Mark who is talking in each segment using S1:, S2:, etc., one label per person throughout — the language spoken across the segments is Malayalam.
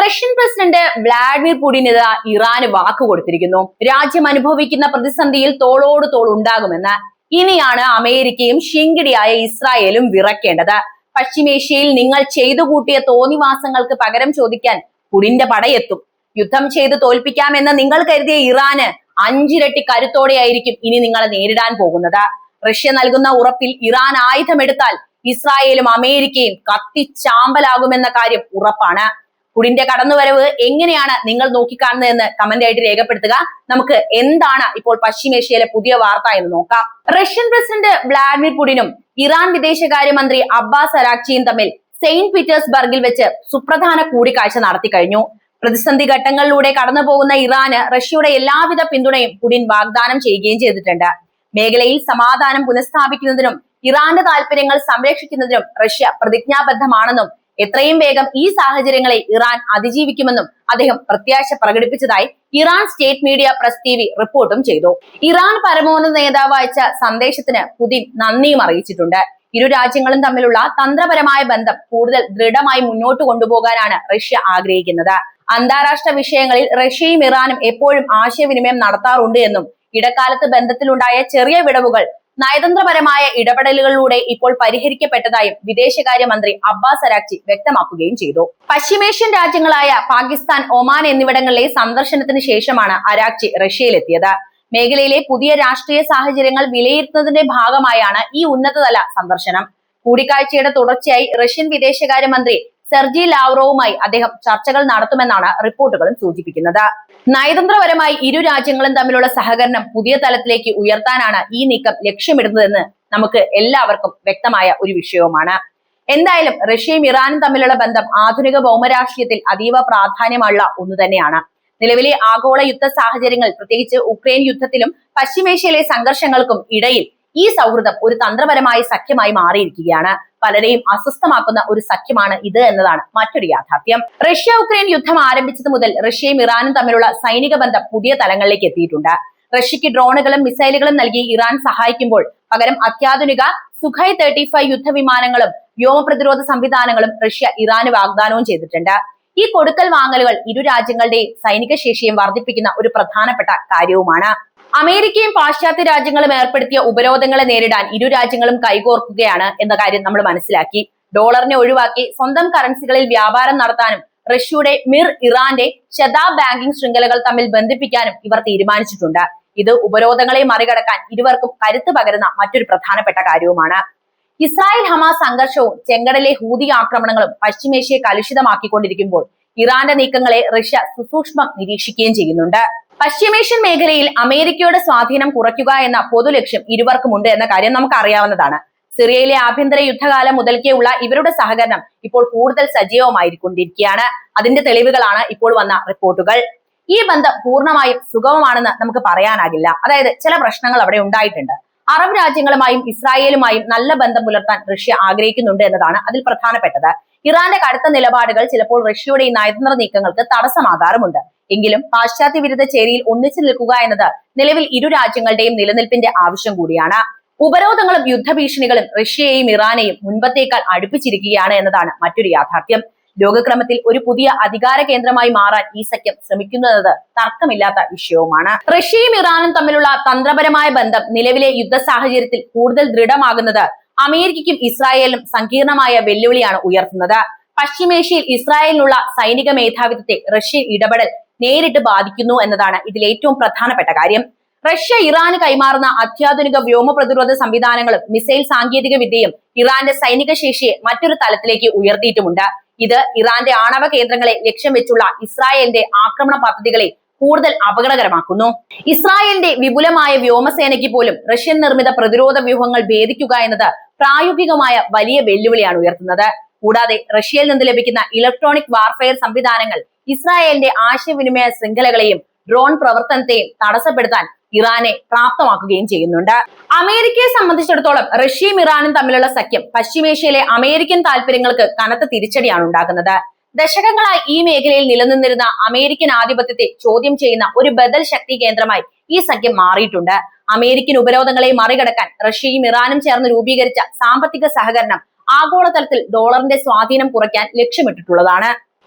S1: റഷ്യൻ പ്രസിഡന്റ് വ്ളാഡിമിർ പുടിന് ഇറാന് വാക്ക് കൊടുത്തിരിക്കുന്നു. രാജ്യം അനുഭവിക്കുന്ന പ്രതിസന്ധിയിൽ തോളോട് തോൾ ഉണ്ടാകുമെന്ന്. ഇനിയാണ് അമേരിക്കയും ശിങ്കിടിയായ ഇസ്രായേലും വിറക്കേണ്ടത്. പശ്ചിമേഷ്യയിൽ നിങ്ങൾ ചെയ്തു കൂട്ടിയ തോന്നിവാസങ്ങൾക്ക് പകരം ചോദിക്കാൻ പുടിന്റെ പടയെത്തും. യുദ്ധം ചെയ്ത് തോൽപ്പിക്കാമെന്ന് നിങ്ങൾ കരുതിയ ഇറാന് 5 ഇരട്ടി കരുത്തോടെയായിരിക്കും ഇനി നിങ്ങളെ നേരിടാൻ പോകുന്നത്. റഷ്യ നൽകുന്ന ഉറപ്പിൽ ഇറാൻ ആയുധമെടുത്താൽ ഇസ്രായേലും അമേരിക്കയും കത്തിച്ചാമ്പലാകുമെന്ന കാര്യം ഉറപ്പാണ്. പുടിന്റെ കടന്നുവരവ് എങ്ങനെയാണ് നിങ്ങൾ നോക്കിക്കാണുന്നതെന്ന് കമന്റ് ആയിട്ട് രേഖപ്പെടുത്തുക. നമുക്ക് എന്താണ് ഇപ്പോൾ പശ്ചിമേഷ്യയിലെ പുതിയ വാർത്ത എന്ന് നോക്കാം. റഷ്യൻ പ്രസിഡന്റ് വ്ളാഡിമിർ പുടിനും ഇറാൻ വിദേശകാര്യമന്ത്രി അബ്ബാസ് അരാക്ചിയും തമ്മിൽ സെയിന്റ് പീറ്റേഴ്സ്ബർഗിൽ വെച്ച് സുപ്രധാന കൂടിക്കാഴ്ച നടത്തി കഴിഞ്ഞു. പ്രതിസന്ധി ഘട്ടങ്ങളിലൂടെ കടന്നു പോകുന്ന ഇറാന് റഷ്യയുടെ എല്ലാവിധ പിന്തുണയും പുടിൻ വാഗ്ദാനം ചെയ്യുകയും ചെയ്തിട്ടുണ്ട്. മേഖലയിൽ സമാധാനം പുനഃസ്ഥാപിക്കുന്നതിനും ഇറാന്റെ താല്പര്യങ്ങൾ സംരക്ഷിക്കുന്നതിനും റഷ്യ പ്രതിജ്ഞാബദ്ധമാണെന്നും എത്രയും വേഗം ഈ സാഹചര്യങ്ങളെ ഇറാൻ അതിജീവിക്കുമെന്നും അദ്ദേഹം പ്രത്യാശ പ്രകടിപ്പിച്ചതായി Iran state media press TV റിപ്പോർട്ടും ചെയ്തു. ഇറാൻ പരമോന്നത നേതാവ് അയച്ച സന്ദേശത്തിന് പുടിൻ നന്ദിയും അറിയിച്ചിട്ടുണ്ട്. ഇരു രാജ്യങ്ങളും തമ്മിലുള്ള തന്ത്രപരമായ ബന്ധം കൂടുതൽ ദൃഢമായി മുന്നോട്ട് കൊണ്ടുപോകാനാണ് റഷ്യ ആഗ്രഹിക്കുന്നത്. അന്താരാഷ്ട്ര വിഷയങ്ങളിൽ റഷ്യയും ഇറാനും എപ്പോഴും ആശയവിനിമയം നടത്താറുണ്ട് എന്നും ഇടക്കാലത്ത് ബന്ധത്തിലുണ്ടായ ചെറിയ വിടവുകൾ നയതന്ത്രപരമായ ഇടപെടലുകളിലൂടെ ഇപ്പോൾ പരിഹരിക്കപ്പെട്ടതായും വിദേശകാര്യമന്ത്രി അബ്ബാസ് അരാക്ചി വ്യക്തമാക്കുകയും ചെയ്തു. പശ്ചിമേഷ്യൻ രാജ്യങ്ങളായ പാകിസ്ഥാൻ, ഒമാൻ എന്നിവിടങ്ങളിലെ സന്ദർശനത്തിന് ശേഷമാണ് അരാക്ചി റഷ്യയിലെത്തിയത്. മേഖലയിലെ പുതിയ രാഷ്ട്രീയ സാഹചര്യങ്ങൾ വിലയിരുത്തുന്നതിന്റെ ഭാഗമായാണ് ഈ ഉന്നതതല സന്ദർശനം. കൂടിക്കാഴ്ചയുടെ തുടർച്ചയായി റഷ്യൻ വിദേശകാര്യമന്ത്രി സെർജി ലാവ്റോവുമായി അദ്ദേഹം ചർച്ചകൾ നടത്തുമെന്നാണ് റിപ്പോർട്ടുകളും സൂചിപ്പിക്കുന്നത്. നയതന്ത്രപരമായി ഇരു രാജ്യങ്ങളും തമ്മിലുള്ള സഹകരണം പുതിയ തലത്തിലേക്ക് ഉയർത്താനാണ് ഈ നീക്കം ലക്ഷ്യമിടുന്നതെന്ന് നമുക്ക് എല്ലാവർക്കും വ്യക്തമായ ഒരു വിഷയവുമാണ്. എന്തായാലും റഷ്യയും ഇറാനും തമ്മിലുള്ള ബന്ധം ആധുനിക ഭൗമരാഷ്ട്രീയത്തിൽ അതീവ പ്രാധാന്യമുള്ള ഒന്നു തന്നെയാണ്. നിലവിലെ ആഗോള യുദ്ധ സാഹചര്യങ്ങൾ, പ്രത്യേകിച്ച് ഉക്രൈൻ യുദ്ധത്തിലും പശ്ചിമേഷ്യയിലെ സംഘർഷങ്ങൾക്കും ഇടയിൽ ഈ സൗഹൃദം ഒരു തന്ത്രപരമായ സഖ്യമായി മാറിയിരിക്കുകയാണ്. പലരെയും അസ്വസ്ഥമാക്കുന്ന ഒരു സഖ്യമാണ് ഇത് എന്നതാണ് മറ്റൊരു യാഥാർത്ഥ്യം. റഷ്യ ഉക്രൈൻ യുദ്ധം ആരംഭിച്ചത് മുതൽ റഷ്യയും ഇറാനും തമ്മിലുള്ള സൈനിക ബന്ധം പുതിയ തലങ്ങളിലേക്ക് എത്തിയിട്ടുണ്ട്. റഷ്യക്ക് ഡ്രോണുകളും മിസൈലുകളും നൽകി ഇറാൻ സഹായിക്കുമ്പോൾ പകരം അത്യാധുനിക സുഖായ് 35 യുദ്ധവിമാനങ്ങളും വ്യോമ പ്രതിരോധ സംവിധാനങ്ങളും റഷ്യ ഇറാന് വാഗ്ദാനവും ചെയ്തിട്ടുണ്ട്. ഈ കൊടുക്കൽ വാങ്ങലുകൾ ഇരു രാജ്യങ്ങളുടെയും സൈനിക ശേഷിയും വർദ്ധിപ്പിക്കുന്ന ഒരു പ്രധാനപ്പെട്ട കാര്യവുമാണ്. അമേരിക്കയും പാശ്ചാത്യ രാജ്യങ്ങളും ഏർപ്പെടുത്തിയ ഉപരോധങ്ങളെ നേരിടാൻ ഇരു രാജ്യങ്ങളും കൈകോർക്കുകയാണ് എന്ന കാര്യം നമ്മൾ മനസ്സിലാക്കി. ഡോളറിനെ ഒഴിവാക്കി സ്വന്തം കറൻസികളിൽ വ്യാപാരം നടത്താനും റഷ്യയുടെ മിർ, ഇറാന്റെ ശതാബ് ബാങ്കിംഗ് ശൃംഖലകൾ തമ്മിൽ ബന്ധിപ്പിക്കാനും ഇവർ തീരുമാനിച്ചിട്ടുണ്ട്. ഇത് ഉപരോധങ്ങളെ മറികടക്കാൻ ഇരുവർക്കും കരുത്ത് പകരുന്ന മറ്റൊരു പ്രധാനപ്പെട്ട കാര്യവുമാണ്. ഇസ്രായേൽ ഹമാസ് സംഘർഷവും ചെങ്കടലിലെ ഹൂതി ആക്രമണങ്ങളും പശ്ചിമേഷ്യയെ കലുഷിതമാക്കിക്കൊണ്ടിരിക്കുമ്പോൾ ഇറാന്റെ നീക്കങ്ങളെ റഷ്യ സുസൂക്ഷ്മം നിരീക്ഷിക്കുകയും ചെയ്യുന്നുണ്ട്. പശ്ചിമേഷ്യൻ മേഖലയിൽ അമേരിക്കയുടെ സ്വാധീനം കുറയ്ക്കുക എന്ന പൊതു ലക്ഷ്യം ഇരുവർക്കുമുണ്ട് എന്ന കാര്യം നമുക്ക് അറിയാവുന്നതാണ്. സിറിയയിലെ ആഭ്യന്തര യുദ്ധകാലം മുതൽക്കേയുള്ള ഇവരുടെ സഹകരണം ഇപ്പോൾ കൂടുതൽ സജീവമായിക്കൊണ്ടിരിക്കുകയാണ്. അതിന്റെ തെളിവുകളാണ് ഇപ്പോൾ വന്ന റിപ്പോർട്ടുകൾ. ഈ ബന്ധം പൂർണ്ണമായും സുഗമമാണെന്ന് നമുക്ക് പറയാനാകില്ല. അതായത് ചില പ്രശ്നങ്ങൾ അവിടെ ഉണ്ടായിട്ടുണ്ട്. അറബ് രാജ്യങ്ങളുമായും ഇസ്രായേലുമായും നല്ല ബന്ധം പുലർത്താൻ റഷ്യ ആഗ്രഹിക്കുന്നുണ്ട് എന്നതാണ് അതിൽ പ്രധാനപ്പെട്ടത്. ഇറാന്റെ കടുത്ത നിലപാടുകൾ ചിലപ്പോൾ റഷ്യയുടെ ഈ നയതന്ത്ര നീക്കങ്ങൾക്ക് തടസ്സമാകാറുമുണ്ട്. എങ്കിലും പാശ്ചാത്യ വിരുദ്ധ ചേരിയിൽ ഒന്നിച്ചു നിൽക്കുക എന്നത് നിലവിൽ ഇരു രാജ്യങ്ങളുടെയും നിലനിൽപ്പിന്റെ ആവശ്യം കൂടിയാണ്. ഉപരോധങ്ങളും യുദ്ധഭീഷണികളും റഷ്യയെയും ഇറാനെയും മുൻപത്തേക്കാൾ അടുപ്പിച്ചിരിക്കുകയാണ് എന്നതാണ് മറ്റൊരു യാഥാർത്ഥ്യം. ലോകക്രമത്തിൽ ഒരു പുതിയ അധികാര കേന്ദ്രമായി മാറാൻ ഈ സഖ്യം ശ്രമിക്കുന്നത് തർക്കമില്ലാത്ത വിഷയവുമാണ്. റഷ്യയും ഇറാനും തമ്മിലുള്ള തന്ത്രപരമായ ബന്ധം നിലവിലെ യുദ്ധ സാഹചര്യത്തിൽ കൂടുതൽ ദൃഢമാകുന്നത് അമേരിക്കയ്ക്കും ഇസ്രായേലിനും സങ്കീർണമായ വെല്ലുവിളിയാണ് ഉയർത്തുന്നത്. പശ്ചിമേഷ്യയിൽ ഇസ്രായേലിനുള്ള സൈനിക മേധാവിത്വത്തെ റഷ്യൻ ഇടപെടൽ നേരിട്ട് ബാധിക്കുന്നു എന്നതാണ് ഇതിൽ ഏറ്റവും പ്രധാനപ്പെട്ട കാര്യം. റഷ്യ ഇറാന് കൈമാറുന്ന അത്യാധുനിക വ്യോമ പ്രതിരോധ സംവിധാനങ്ങളും മിസൈൽ സാങ്കേതിക വിദ്യയും ഇറാന്റെ സൈനിക ശേഷിയെ മറ്റൊരു തലത്തിലേക്ക് ഉയർത്തിയിട്ടുമുണ്ട്. ഇത് ഇറാന്റെ ആണവ കേന്ദ്രങ്ങളെ ലക്ഷ്യം വെച്ചുള്ള ഇസ്രായേലിന്റെ ആക്രമണ പദ്ധതികളെ കൂടുതൽ അപകടകരമാക്കുന്നു. ഇസ്രായേലിന്റെ വിപുലമായ വ്യോമസേനയ്ക്ക് പോലും റഷ്യൻ നിർമ്മിത പ്രതിരോധ വ്യൂഹങ്ങൾ ഭേദിക്കുക എന്നത് പ്രായോഗികമായ വലിയ വെല്ലുവിളിയാണ് ഉയർത്തുന്നത്. കൂടാതെ റഷ്യയിൽ നിന്ന് ലഭിക്കുന്ന ഇലക്ട്രോണിക് വാർഫെയർ സംവിധാനങ്ങൾ ഇസ്രായേലിന്റെ ആശയവിനിമയ ശൃംഖലകളെയും ഡ്രോൺ പ്രവർത്തനത്തെയും തടസ്സപ്പെടുത്താൻ ഇറാനെ പ്രാപ്തമാക്കുകയും ചെയ്യുന്നുണ്ട്. അമേരിക്കയെ സംബന്ധിച്ചിടത്തോളം റഷ്യയും ഇറാനും തമ്മിലുള്ള സഖ്യം പശ്ചിമേഷ്യയിലെ അമേരിക്കൻ താല്പര്യങ്ങൾക്ക് കനത്ത തിരിച്ചടിയാണ് ഉണ്ടാക്കുന്നത്. ദശകങ്ങളായി ഈ മേഖലയിൽ നിലനിന്നിരുന്ന അമേരിക്കൻ ആധിപത്യത്തെ ചോദ്യം ചെയ്യുന്ന ഒരു ബദൽ ശക്തി കേന്ദ്രമായി ഈ സഖ്യം മാറിയിട്ടുണ്ട്. അമേരിക്കൻ ഉപരോധങ്ങളെ മറികടക്കാൻ റഷ്യയും ഇറാനും ചേർന്ന് രൂപീകരിച്ച സാമ്പത്തിക സഹകരണം ആഗോളതലത്തിൽ ഡോളറിന്റെ സ്വാധീനം കുറയ്ക്കാൻ ലക്ഷ്യമിട്ടിട്ടുള്ളതാണ്.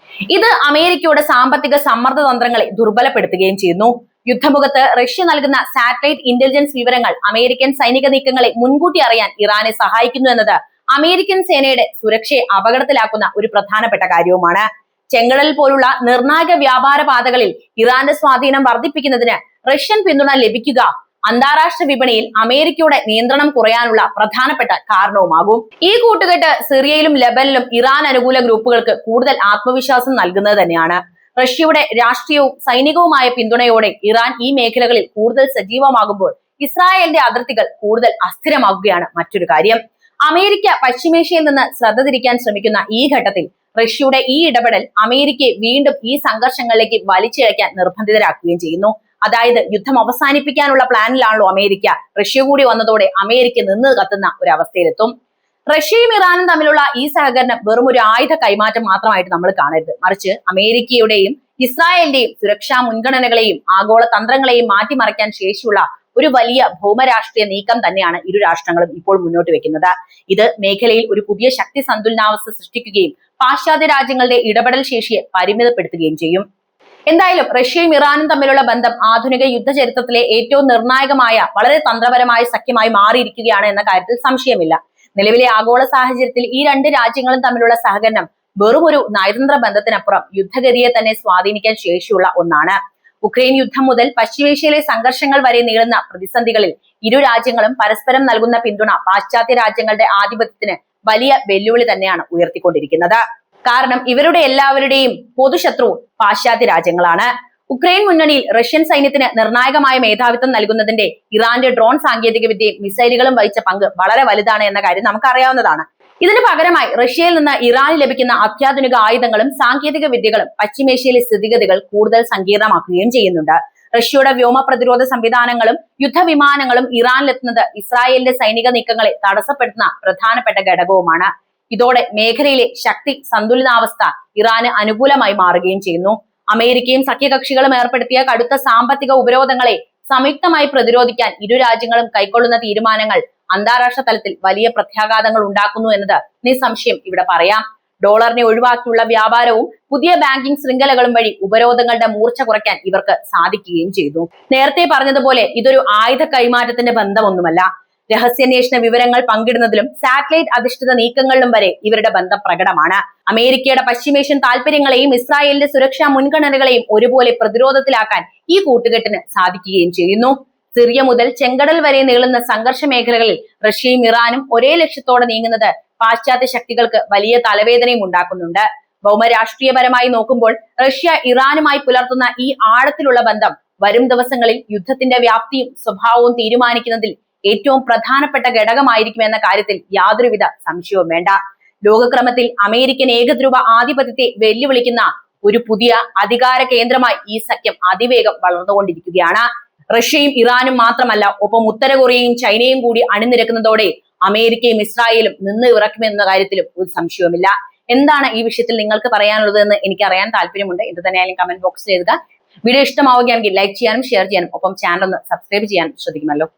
S1: ഇത് അമേരിക്കയുടെ സാമ്പത്തിക സമ്മർദ്ദ തന്ത്രങ്ങളെ ദുർബലപ്പെടുത്തുകയും ചെയ്യുന്നു. യുദ്ധമുഖത്ത് റഷ്യ നൽകുന്ന സാറ്റലൈറ്റ് ഇന്റലിജൻസ് വിവരങ്ങൾ അമേരിക്കൻ സൈനിക നീക്കങ്ങളെ മുൻകൂട്ടി അറിയാൻ ഇറാനെ സഹായിക്കുന്നു എന്നത് അമേരിക്കൻ സേനയുടെ സുരക്ഷയെ അപകടത്തിലാക്കുന്ന ഒരു പ്രധാനപ്പെട്ട കാര്യവുമാണ്. ചെങ്കടൽ പോലുള്ള നിർണായക വ്യാപാര പാതകളിൽ ഇറാന്റെ സ്വാധീനം വർദ്ധിപ്പിക്കുന്നതിന് റഷ്യൻ പിന്തുണ ലഭിക്കുക അന്താരാഷ്ട്ര വിപണിയിൽ അമേരിക്കയുടെ നിയന്ത്രണം കുറയാനുള്ള പ്രധാനപ്പെട്ട കാരണവുമാകും. ഈ കൂട്ടുകെട്ട് സിറിയയിലും ലെബനിലും ഇറാൻ അനുകൂല ഗ്രൂപ്പുകൾക്ക് കൂടുതൽ ആത്മവിശ്വാസം നൽകുന്നത് തന്നെയാണ്. റഷ്യയുടെ രാഷ്ട്രീയവും സൈനികവുമായ പിന്തുണയോടെ ഇറാൻ ഈ മേഖലകളിൽ കൂടുതൽ സജീവമാകുമ്പോൾ ഇസ്രായേലിന്റെ അതിർത്തികൾ കൂടുതൽ അസ്ഥിരമാകുകയാണ് മറ്റൊരു കാര്യം. അമേരിക്ക പശ്ചിമേഷ്യയിൽ നിന്ന് ശ്രദ്ധ തിരിക്കാൻ ശ്രമിക്കുന്ന ഈ ഘട്ടത്തിൽ റഷ്യയുടെ ഈ ഇടപെടൽ അമേരിക്കയെ വീണ്ടും ഈ സംഘർഷങ്ങളിലേക്ക് വലിച്ചിഴയ്ക്കാൻ നിർബന്ധിതരാക്കുകയും ചെയ്യുന്നു. അതായത് യുദ്ധം അവസാനിപ്പിക്കാനുള്ള പ്ലാനിലാണല്ലോ അമേരിക്ക. റഷ്യ കൂടി വന്നതോടെ അമേരിക്ക നിന്ന് കത്തുന്ന ഒരു അവസ്ഥയിലെത്തും. റഷ്യയും ഇറാനും തമ്മിലുള്ള ഈ സഹകരണം വെറും ഒരു ആയുധ കൈമാറ്റം മാത്രമായിട്ട് നമ്മൾ കാണരുത്. മറിച്ച് അമേരിക്കയുടെയും ഇസ്രായേലിന്റെയും സുരക്ഷാ മുൻഗണനകളെയും ആഗോള തന്ത്രങ്ങളെയും മാറ്റിമറിക്കാൻ ശേഷിയുള്ള ഒരു വലിയ ഭൗമരാഷ്ട്രീയ നീക്കം തന്നെയാണ് ഇരു രാഷ്ട്രങ്ങളും ഇപ്പോൾ മുന്നോട്ട് വെക്കുന്നത്. ഇത് മേഖലയിൽ ഒരു പുതിയ ശക്തി സന്തുലനാവസ്ഥ സൃഷ്ടിക്കുകയും പാശ്ചാത്യ രാജ്യങ്ങളുടെ ഇടപെടൽ ശേഷിയെ പരിമിതപ്പെടുത്തുകയും ചെയ്യും. എന്തായാലും റഷ്യയും ഇറാനും തമ്മിലുള്ള ബന്ധം ആധുനിക യുദ്ധ ചരിത്രത്തിലെ ഏറ്റവും നിർണായകമായ വളരെ തന്ത്രപരമായ സഖ്യമായി മാറിയിരിക്കുകയാണ് എന്ന കാര്യത്തിൽ സംശയമില്ല. നിലവിലെ ആഗോള സാഹചര്യത്തിൽ ഈ രണ്ട് രാജ്യങ്ങളും തമ്മിലുള്ള സഹകരണം വെറും ഒരു നയതന്ത്ര ബന്ധത്തിനപ്പുറം യുദ്ധഗതിയെ തന്നെ സ്വാധീനിക്കാൻ ശേഷിയുള്ള ഒന്നാണ്. ഉക്രൈൻ യുദ്ധം മുതൽ പശ്ചിമേഷ്യയിലെ സംഘർഷങ്ങൾ വരെ നീളുന്ന പ്രതിസന്ധികളിൽ ഇരു രാജ്യങ്ങളും പരസ്പരം നൽകുന്ന പിന്തുണ പാശ്ചാത്യ രാജ്യങ്ങളുടെ ആധിപത്യത്തിന് വലിയ വെല്ലുവിളി തന്നെയാണ് ഉയർത്തിക്കൊണ്ടിരിക്കുന്നത്. കാരണം ഇവരുടെ എല്ലാവരുടെയും പൊതുശത്രു പാശ്ചാത്യ രാജ്യങ്ങളാണ്. ഉക്രൈൻ മുന്നണിയിൽ റഷ്യൻ സൈന്യത്തിന് നിർണായകമായ മേധാവിത്വം നൽകുന്നതിന്റെ ഇറാന്റെ ഡ്രോൺ സാങ്കേതിക വിദ്യയും മിസൈലുകളും വഹിച്ച പങ്ക് വളരെ വലുതാണ് എന്ന കാര്യം നമുക്കറിയാവുന്നതാണ്. ഇതിന് പകരമായി റഷ്യയിൽ നിന്ന് ഇറാന് ലഭിക്കുന്ന അത്യാധുനിക ആയുധങ്ങളും സാങ്കേതിക വിദ്യകളും പശ്ചിമേഷ്യയിലെ സ്ഥിതിഗതികൾ കൂടുതൽ സങ്കീർണമാക്കുകയും ചെയ്യുന്നുണ്ട്. റഷ്യയുടെ വ്യോമ പ്രതിരോധ സംവിധാനങ്ങളും യുദ്ധവിമാനങ്ങളും ഇറാനിലെത്തുന്നത് ഇസ്രായേലിന്റെ സൈനിക നീക്കങ്ങളെ തടസ്സപ്പെടുത്തുന്ന പ്രധാനപ്പെട്ട ഘടകവുമാണ്. ഇതോടെ മേഖലയിലെ ശക്തി സന്തുലിതാവസ്ഥ ഇറാന് അനുകൂലമായി മാറുകയും ചെയ്യുന്നു. അമേരിക്കയും സഖ്യകക്ഷികളും ഏർപ്പെടുത്തിയ കടുത്ത സാമ്പത്തിക ഉപരോധങ്ങളെ സംയുക്തമായി പ്രതിരോധിക്കാൻ ഇരു രാജ്യങ്ങളും കൈക്കൊള്ളുന്ന തീരുമാനങ്ങൾ അന്താരാഷ്ട്ര തലത്തിൽ വലിയ പ്രത്യാഘാതങ്ങൾ ഉണ്ടാക്കുന്നു എന്നത് നിസ്സംശയം ഇവിടെ പറയാം. ഡോളറിനെ ഒഴിവാക്കിയുള്ള വ്യാപാരവും പുതിയ ബാങ്കിംഗ് ശൃംഖലകളും വഴി ഉപരോധങ്ങളുടെ മൂർച്ച കുറയ്ക്കാൻ ഇവർക്ക് സാധിക്കുകയും ചെയ്തു. നേരത്തെ പറഞ്ഞതുപോലെ ഇതൊരു ആയുധ കൈമാറ്റത്തിന്റെ ബന്ധമൊന്നുമല്ല. രഹസ്യാന്വേഷണ വിവരങ്ങൾ പങ്കിടുന്നതിലും സാറ്റലൈറ്റ് അധിഷ്ഠിത നീക്കങ്ങളിലും വരെ ഇവരുടെ ബന്ധം പ്രകടമാണ്. അമേരിക്കയുടെ പശ്ചിമേഷ്യൻ താല്പര്യങ്ങളെയും ഇസ്രായേലിന്റെ സുരക്ഷാ മുൻഗണനകളെയും ഒരുപോലെ പ്രതിരോധത്തിലാക്കാൻ ഈ കൂട്ടുകെട്ടിന് സാധിക്കുകയും ചെയ്യുന്നു. സിറിയ മുതൽ ചെങ്കടൽ വരെ നീളുന്ന സംഘർഷ മേഖലകളിൽ റഷ്യയും ഇറാനും ഒരേ ലക്ഷ്യത്തോടെ നീങ്ങുന്നത് പാശ്ചാത്യ ശക്തികൾക്ക് വലിയ തലവേദനയും ഉണ്ടാക്കുന്നുണ്ട്. ഭൗമരാഷ്ട്രീയപരമായി നോക്കുമ്പോൾ റഷ്യ ഇറാനുമായി പുലർത്തുന്ന ഈ ആഴത്തിലുള്ള ബന്ധം വരും ദിവസങ്ങളിൽ യുദ്ധത്തിന്റെ വ്യാപ്തിയും സ്വഭാവവും തീരുമാനിക്കുന്നതിൽ ഏറ്റവും പ്രധാനപ്പെട്ട ഘടകമായിരിക്കും എന്ന കാര്യത്തിൽ യാതൊരുവിധ സംശയവും വേണ്ട. ലോകക്രമത്തിൽ അമേരിക്കൻ ഏകധ്രുവ ആധിപത്യത്തെ വെല്ലുവിളിക്കുന്ന ഒരു പുതിയ അധികാര കേന്ദ്രമായി ഈ സഖ്യം അതിവേഗം വളർന്നുകൊണ്ടിരിക്കുകയാണ്. റഷ്യയും ഇറാനും മാത്രമല്ല, ഒപ്പം ഉത്തര കൊറിയയും ചൈനയും കൂടി അണിനിരക്കുന്നതോടെ അമേരിക്കയും ഇസ്രായേലും നിന്ന് ഇറക്കുമെന്ന കാര്യത്തിലും ഒരു സംശയവുമില്ല. എന്താണ് ഈ വിഷയത്തിൽ നിങ്ങൾക്ക് പറയാനുള്ളത് എന്ന് എനിക്ക് അറിയാൻ താല്പര്യമുണ്ട്. എന്ത് തന്നെയായാലും കമന്റ് ബോക്സിൽ എഴുതുക. വീഡിയോ ഇഷ്ടമാവുകയാണെങ്കിൽ ലൈക്ക് ചെയ്യാനും ഷെയർ ചെയ്യാനും ഒപ്പം ചാനൽ ഒന്ന് സബ്സ്ക്രൈബ് ചെയ്യാനും ശ്രദ്ധിക്കുമല്ലോ.